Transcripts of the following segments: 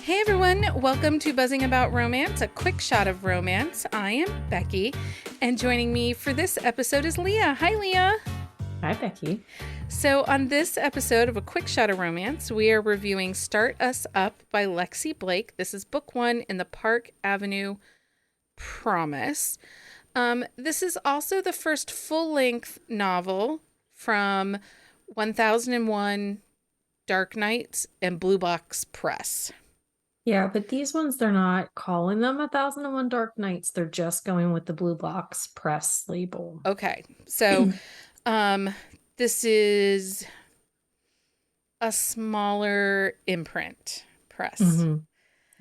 Hey everyone, welcome to Buzzing About Romance, a quick shot of romance. I am Becky, and joining me for this episode is Leah. Hi, Leah. Hi, Becky. So on this episode of A Quick Shot of Romance, we are reviewing Start Us Up by Lexi Blake. This is book one in the Park Ave Promise. This is also the first full-length novel from 1001 Dark Nights and Blue Box Press. Yeah, but these ones, they're not calling them 1001 Dark Nights. They're just going with the Blue Box Press label. Okay, so this is a smaller imprint press. Mm-hmm.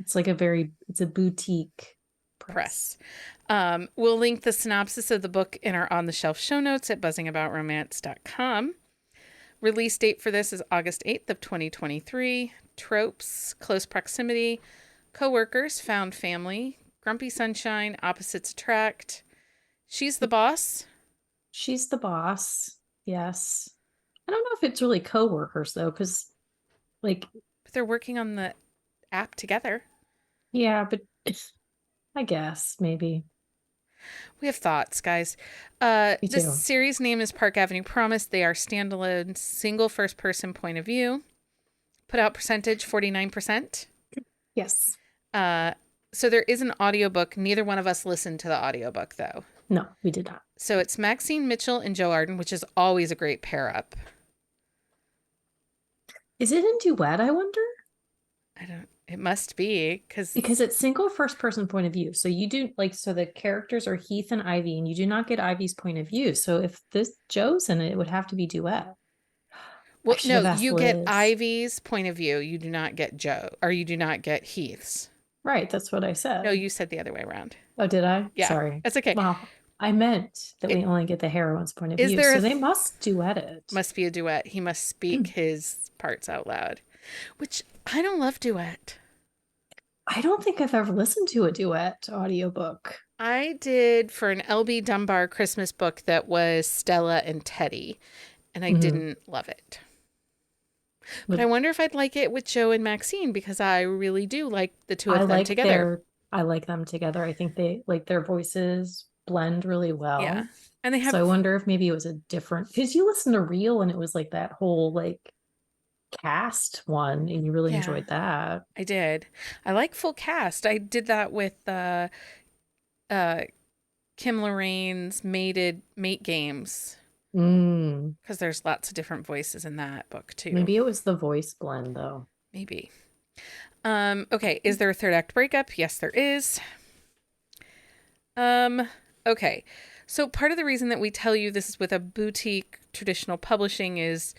It's like it's a boutique press. We'll link the synopsis of the book in our on the shelf show notes at buzzingaboutromance.com. Release date for this is August 8th of 2023. Tropes, close proximity, co-workers, found family, grumpy sunshine, opposites attract. She's the boss. She's the boss. Yes. I don't know if it's really co-workers though, because but they're working on the app together. Yeah, but I guess maybe. We have thoughts, guys. Me too. This series name is Park Ave Promise. They are standalone, single first-person point of view. Put out percentage, 49%. Yes. So there is an audiobook. Neither one of us listened to the audiobook, though. No, we did not. So it's Maxine Mitchell and Joe Arden, which is always a great pair-up. Is it in duet, I wonder? It must be, because it's single first person point of view. So you do so the characters are Heath and Ivy, and you do not get Ivy's point of view. So if this Joe's in it, it would have to be duet. Well, no, you get Ivy's point of view. You do not get Joe, or you do not get Heath's. Right, that's what I said. No, you said the other way around. Oh, did I? Yeah. Sorry. That's okay. Well, I meant that we only get the heroine's point of view. So they must duet it. Must be a duet. He must speak his parts out loud, which I don't love duet. I don't think I've ever listened to a duet audiobook. I did for an LB Dunbar Christmas book that was Stella and Teddy, and I didn't love it. But I wonder if I'd like it with Joe and Maxine, because I really do like the two of them together. I like them together. I think they their voices blend really well. Yeah. And they have. So I wonder if maybe it was a different, because you listen to Real and it was like that whole cast one, and you really enjoyed that. I did. I like full cast. I did that with Kim Lorraine's Mate Games. Because there's lots of different voices in that book too. Maybe it was the voice blend though. Maybe. Okay, is there a third act breakup? Yes, there is. Okay. So part of the reason that we tell you this is with a boutique traditional publishing is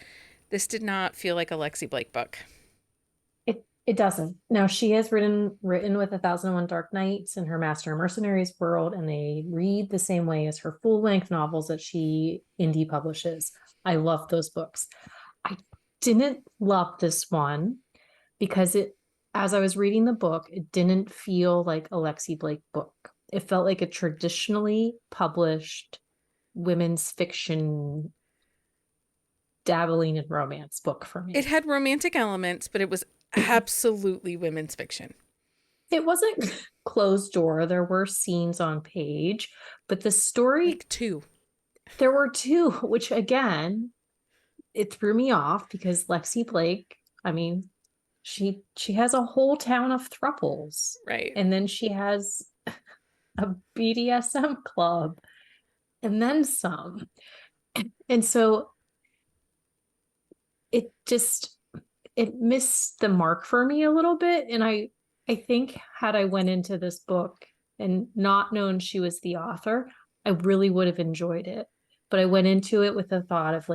this did not feel like a Lexi Blake book. It doesn't. Now, she has written with 1001 Dark Nights and her Master and Mercenaries world, and they read the same way as her full-length novels that she indie publishes. I love those books. I didn't love this one because as I was reading the book, it didn't feel like a Lexi Blake book. It felt like a traditionally published women's fiction dabbling in romance book for me. It had romantic elements, but it was absolutely women's fiction. It wasn't closed door. There were scenes on page, but the story... There were two, which again, it threw me off because Lexi Blake, I mean, she has a whole town of thruples. Right. And then she has a BDSM club and then some. And so it missed the mark for me a little bit. And I think had I went into this book and not known she was the author, I really would have enjoyed it. But I went into it with the thought of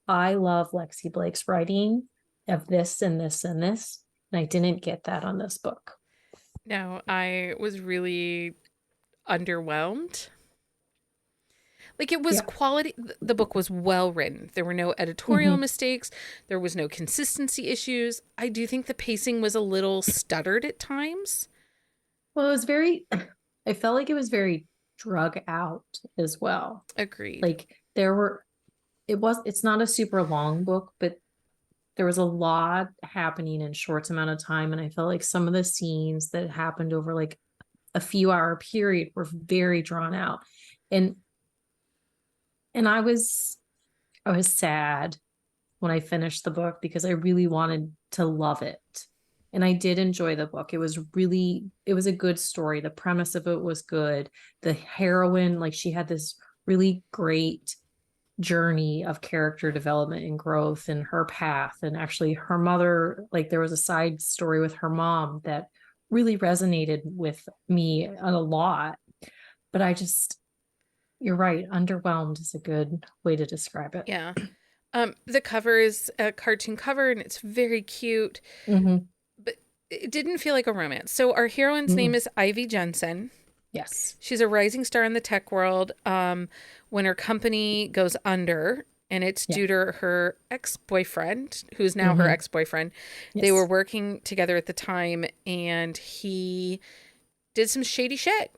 I love Lexi Blake's writing of this and this and this. And I didn't get that on this book. No, I was really underwhelmed. It was quality. The book was well written. There were no editorial mistakes. There was no consistency issues. I do think the pacing was a little stuttered at times. Well, I felt like it was very drug out as well. Agreed. It's not a super long book, but there was a lot happening in short amount of time. And I felt like some of the scenes that happened over like a few hour period were very drawn out. And I was sad when I finished the book because I really wanted to love it. And I did enjoy the book. It was a good story. The premise of it was good. The heroine, like she had this really great journey of character development and growth in her path. And actually her mother, like there was a side story with her mom that really resonated with me a lot. But you're right, underwhelmed is a good way to describe it. Yeah. The cover is a cartoon cover and it's very cute, Mm-hmm. but it didn't feel like a romance. So our heroine's name Mm-hmm. is Ivy Jensen. Yes. She's a rising star in the tech world. When her company goes under, and it's Yeah. due to her ex-boyfriend, who's now her Mm-hmm. ex-boyfriend. They were Yes. working together at the time, and he did some shady shit.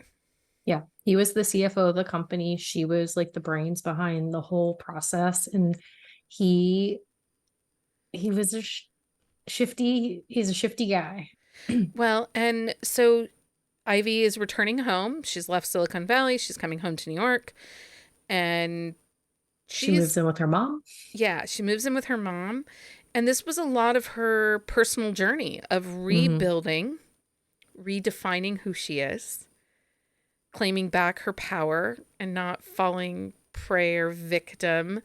Yeah. He was the CFO of the company. She was like the brains behind the whole process. And he he was he's a shifty guy. Well, and so Ivy is returning home. She's left Silicon Valley. She's coming home to New York, and She moves she's in with her mom. yeah, she moves in with her mom. And this was a lot of her personal journey of Mm-hmm. rebuilding, redefining who she is, claiming back her power and not falling prey or victim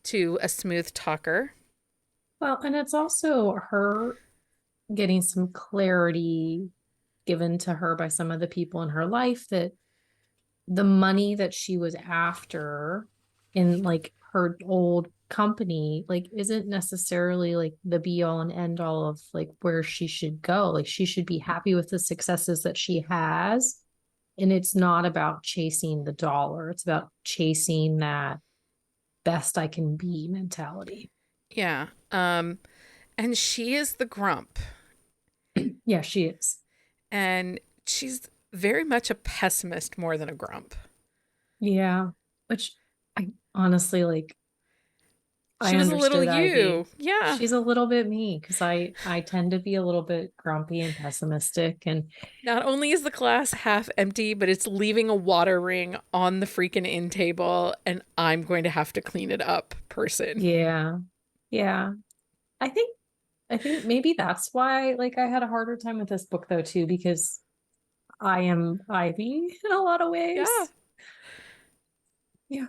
to a smooth talker. Well, and it's also her getting some clarity given to her by some of the people in her life that the money that she was after in like her old company like isn't necessarily like the be all and end all of like where she should go. Like she should be happy with the successes that she has, and it's not about chasing the dollar. It's about chasing that best I can be mentality. Yeah. And she is the grump. Yeah, she is. And she's very much a pessimist more than a grump. Yeah, which I honestly like. She I was a little understood you. Ivy. Yeah. She's a little bit me because I tend to be a little bit grumpy and pessimistic. And Not only is the glass half empty, but it's leaving a water ring on the freaking end table, and I'm going to have to clean it up, person. yeah, yeah. I think I think maybe that's why like I had a harder time with this book though too, because I am Ivy in a lot of Yeah. ways. Yeah.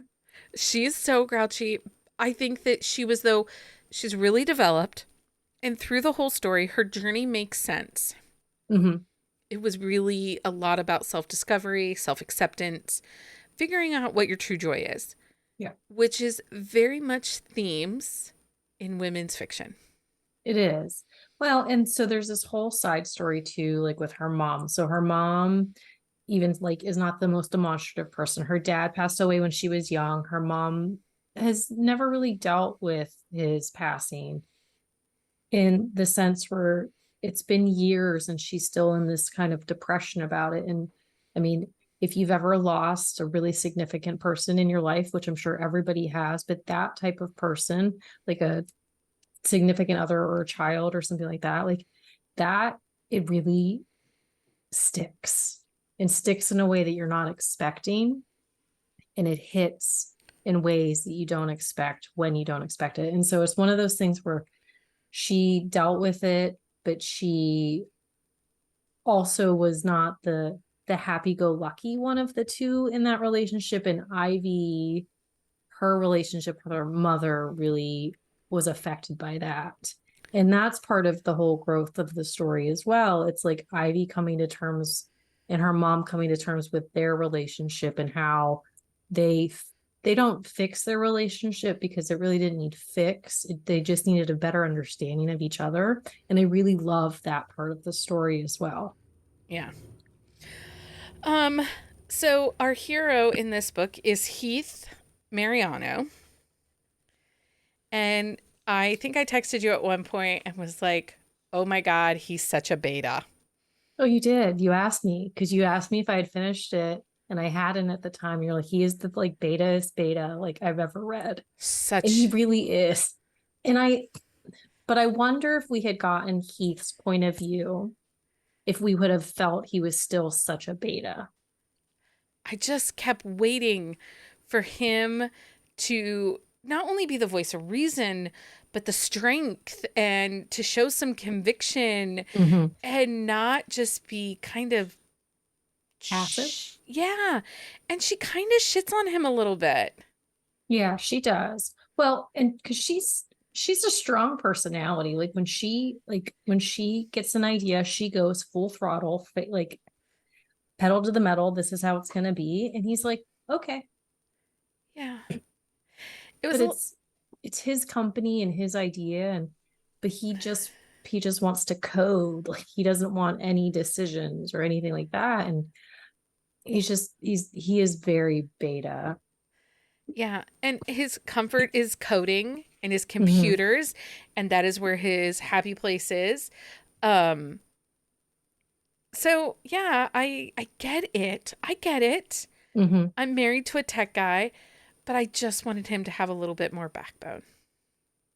She's so grouchy. I think that she's really developed. And through the whole story, her journey makes sense. Hmm. It was really a lot about self discovery, self acceptance, figuring out what your true joy is, Yeah. which is very much themes in women's fiction. It is. Well, and so there's this whole side story too, like with her mom. So her mom even like is not the most demonstrative person. Her dad passed away when she was young. Her mom has never really dealt with his passing in the sense where it's been years and she's still in this kind of depression about it. And I mean, if you've ever lost a really significant person in your life, which I'm sure everybody has, but that type of person, like a significant other or a child or something like that, it really sticks and sticks in a way that you're not expecting. And it hits in ways that you don't expect when you don't expect it. And so it's one of those things where she dealt with it, but she also was not the happy-go-lucky one of the two in that relationship. And Ivy, her relationship with her mother really was affected by that. And that's part of the whole growth of the story as well. It's like Ivy coming to terms and her mom coming to terms with their relationship and how they they don't fix their relationship because it really didn't need fix. They just needed a better understanding of each other. And I really love that part of the story as well. Yeah. Um, so our hero in this book is Heath Mariano. And I think I texted you at one point and was like, oh my God, he's such a beta. Oh, you did. You asked me because you asked me if I had finished it, and I hadn't at the time. You're like, he is the like beta like I've ever read, and he Such, really is. And But I wonder if we had gotten Heath's point of view, if we would have felt he was still such a beta. I just kept waiting for him to not only be the voice of reason, but the strength and to show some conviction Mm-hmm. and not just be kind of, Passive. yeah. And she kind of shits on him a little bit. Yeah, she does. Well, and because she's a strong personality. When she gets an idea, she goes full throttle, like pedal to the metal. This is how it's gonna be. And he's like, okay. Yeah. It was But a, it's his company and his idea, and but he just wants to code. Like he doesn't want any decisions or anything like that. And he is very beta. yeah. And his comfort is coding and his Mm-hmm. computers, and that is where his happy place is. Um, so yeah, I get it. I get it. Mm-hmm. I'm married to a tech guy, but I just wanted him to have a little bit more backbone.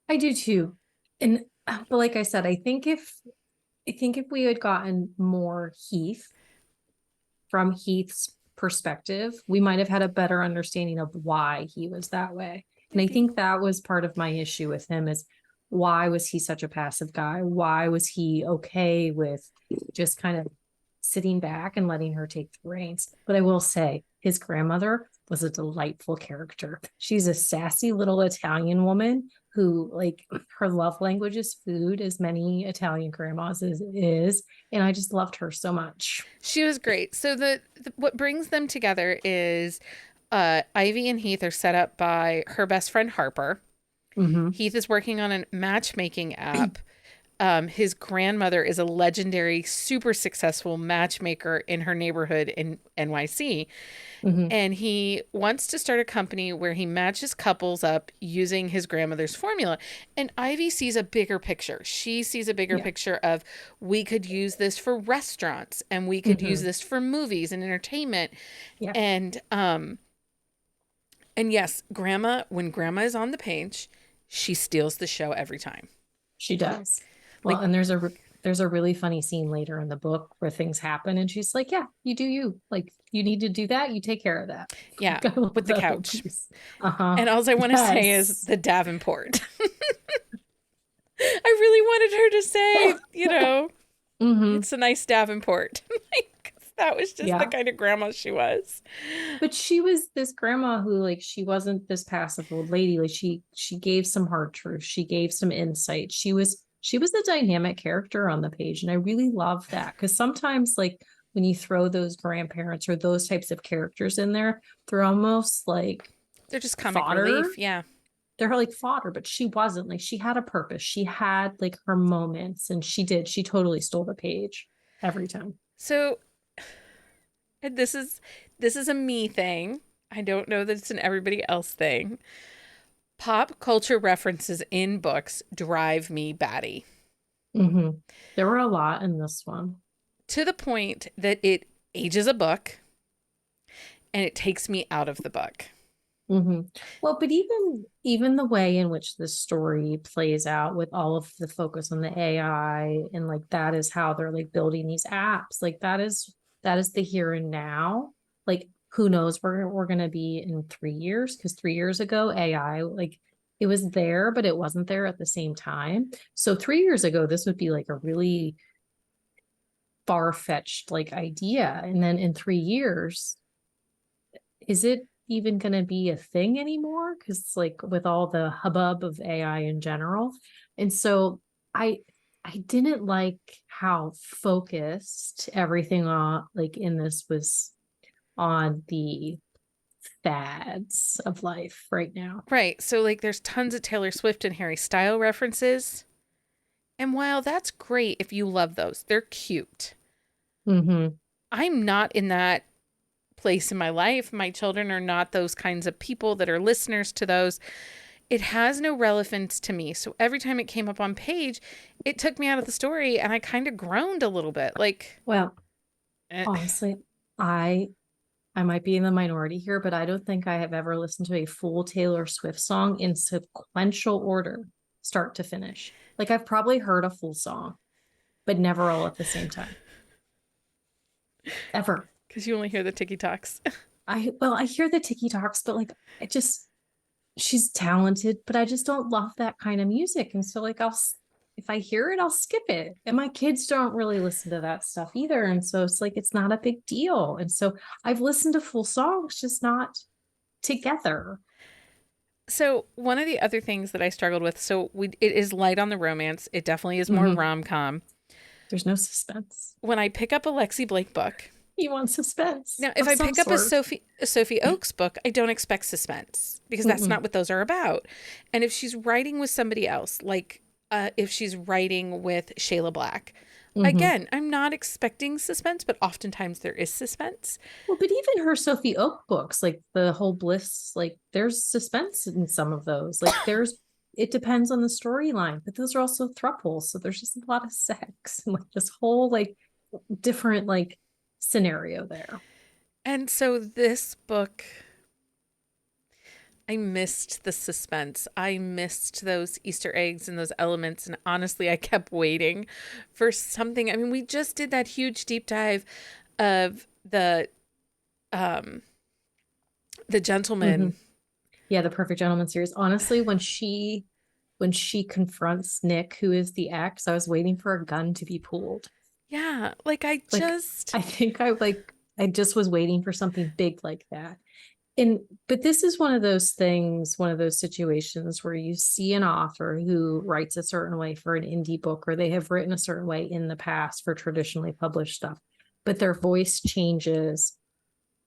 I do too. And but like I said, I think if we had gotten more Heath from Heath's perspective, we might have had a better understanding of why he was that way. And I Maybe. think that was part of my issue with him is why was he such a passive guy? Why was he okay with just kind of sitting back and letting her take the reins? But I will say his grandmother was a delightful character. She's a sassy little Italian woman who like her love language is food, as many Italian grandmas is, and I just loved her so much. She was great. So the what brings them together is Ivy and Heath are set up by her best friend Harper. Mm-hmm. Heath is working on a matchmaking app. His grandmother is a legendary, super successful matchmaker in her neighborhood in NYC. Mm-hmm. And he wants to start a company where he matches couples up using his grandmother's formula. And Ivy sees a bigger picture. She sees a bigger Yeah. picture of we could use this for restaurants and we could use Mm-hmm. this for movies and entertainment. Yeah. And yes, grandma, when grandma is on the page, she steals the show every time. She does. Well, Like, and there's a really funny scene later in the book where things happen and she's like, yeah, you do you. Like you need to do that, you take care of that. yeah, I love with the that whole couch. piece. Uh-huh. And all I want to say is Yes. the Davenport. I really wanted her to say, Mm-hmm. it's a nice Davenport. Like, that was just the Yeah. kind of grandma she was. But she was this grandma who like she wasn't this passive old lady. Like she gave some hard truth. She gave some insight. She was a dynamic character on the page. And I really love that. Because sometimes like when you throw those grandparents or those types of characters in there, they're almost like They're just comic fodder. relief. Yeah. They're like fodder, but she wasn't. Like she had a purpose. She had like her moments and she totally stole the page every time. So and this is a me thing. I don't know that it's an everybody else thing. Pop culture references in books drive me batty Mm-hmm. There were a lot in this one. to the point that it ages a book and it takes me out of the book. Mm-hmm. Well, but even the way in which the story plays out with all of the focus on the AI and like that is how they're like building these apps. Like that is the here and now. Like who knows where we're gonna be in 3 years? Because 3 years ago, AI like it was there, but it wasn't there at the same time. So 3 years ago, this would be like a really far-fetched like idea. And then in 3 years, is it even going to be a thing anymore? Because it's like with all the hubbub of AI in general. And so I I didn't like how focused everything on like in this was on the fads of life right now. Right. So like there's tons of Taylor Swift and Harry Style references. And while that's great if you love those, they're cute. Mm-hmm. I'm not in that place in my life. My children are not those kinds of people that are listeners to those. It has no relevance to me. So every time it came up on page, it took me out of the story and I kind of groaned a little bit. Like, Well, eh. honestly, I I might be in the minority here, but I don't think I have ever listened to a full Taylor Swift song in sequential order. start to finish. Like I've probably heard a full song, but never all at the same time. Ever. Because you only hear the ticky talks. I hear the ticky talks, but like she's talented, but I just don't love that kind of music. And so like if I hear it, I'll skip it. And my kids don't really listen to that stuff either. And so it's like it's not a big deal. And so I've listened to full songs, just not together. So one of the other things that I struggled with, it is light on the romance. It definitely is more rom-com. There's no suspense. When I pick up a Lexi Blake book, you want suspense. Now, if I pick up a Sophie Oakes book, I don't expect suspense because that's not what those are about. And if she's writing with somebody else, like if she's writing with Shayla Black, again, I'm not expecting suspense, but oftentimes there is suspense. Well, but even her Sophie Oak books, like the whole Bliss, like there's suspense in some of those. Like it depends on the storyline, but those are also thruples. So there's just a lot of sex and like this whole like different like scenario there. And so this book, I missed the suspense. I missed those Easter eggs and those elements. And honestly, I kept waiting for something. I mean, we just did that huge deep dive of the Gentleman. Yeah, the Perfect Gentleman series. Honestly, when she confronts Nick, who is the ex, I was waiting for a gun to be pulled. Yeah, like I think I just was waiting for something big like that. But this is one of those things, one of those situations where you see an author who writes a certain way for an indie book, or they have written a certain way in the past for traditionally published stuff, but their voice changes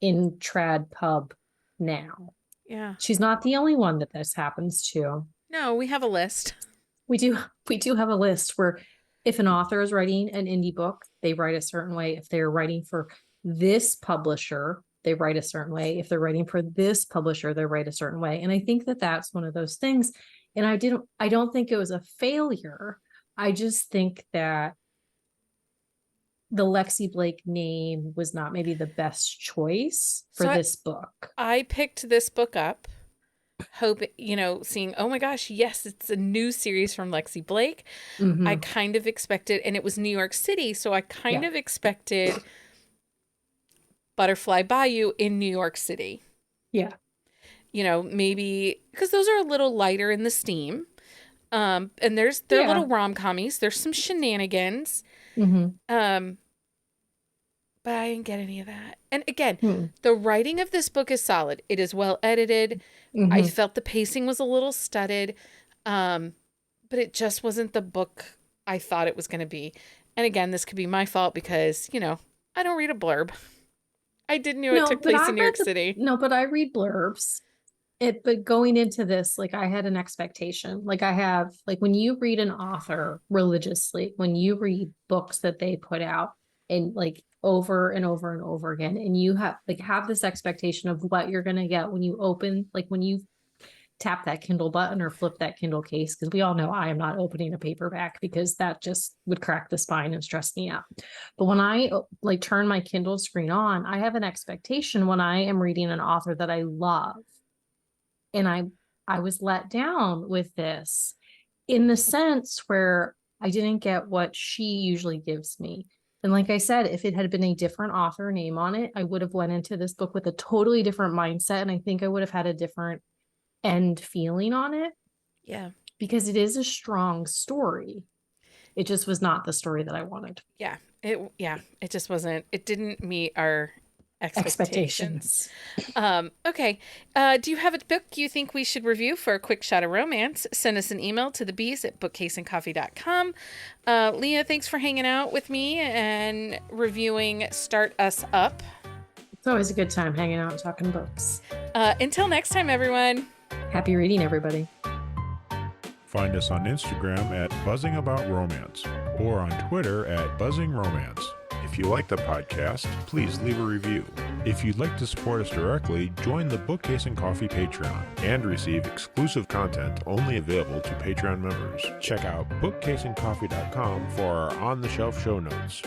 in trad pub now. Yeah. She's not the only one that this happens to. No, we have a list. We do have a list where if an author is writing an indie book, they write a certain way. If they're writing for this publisher, they write a certain way. If they're writing for this publisher, they write a certain way. And I think that that's one of those things. And I don't think it was a failure. I just think that the Lexi Blake name was not maybe the best choice for this book. I picked this book up, seeing, oh my gosh, yes, it's a new series from Lexi Blake. I kind of expected, and it was New York City, so I kind of expected Butterfly Bayou in New York City. Yeah. Maybe because those are a little lighter in the steam. And they're little rom-commies. There's some shenanigans. But I didn't get any of that. And again, the writing of this book is solid. It is well edited. I felt the pacing was a little studied. But it just wasn't the book I thought it was going to be. And again, this could be my fault because, I don't read a blurb. I didn't know it took place in New York City. No, but I read blurbs. But going into this, like I had an expectation. Like I have, like when you read an author religiously, when you read books that they put out and like over and over and over again, and you have this expectation of what you're going to get when you open, like when you tap that Kindle button or flip that Kindle case, because we all know I am not opening a paperback because that just would crack the spine and stress me out. But when I like turn my Kindle screen on, I have an expectation when I am reading an author that I love. And I was let down with this in the sense where I didn't get what she usually gives me. And like I said, if it had been a different author name on it, I would have went into this book with a totally different mindset. And I think I would have had a different end feeling on it. Yeah. Because it is a strong story. It just was not the story that I wanted. Yeah. It just wasn't, it didn't meet our expectations. Okay. Do you have a book you think we should review for a quick shot of romance? Send us an email to thebees@bookcaseandcoffee.com. Leah, thanks for hanging out with me and reviewing Start Us Up. It's always a good time hanging out and talking books. Until next time, everyone. Happy reading, everybody. Find us on Instagram at buzzingaboutromance or on Twitter at buzzingromance. If you like the podcast, please leave a review. If you'd like to support us directly, join the Bookcase and Coffee Patreon and receive exclusive content only available to Patreon members. Check out bookcaseandcoffee.com for our on-the-shelf show notes.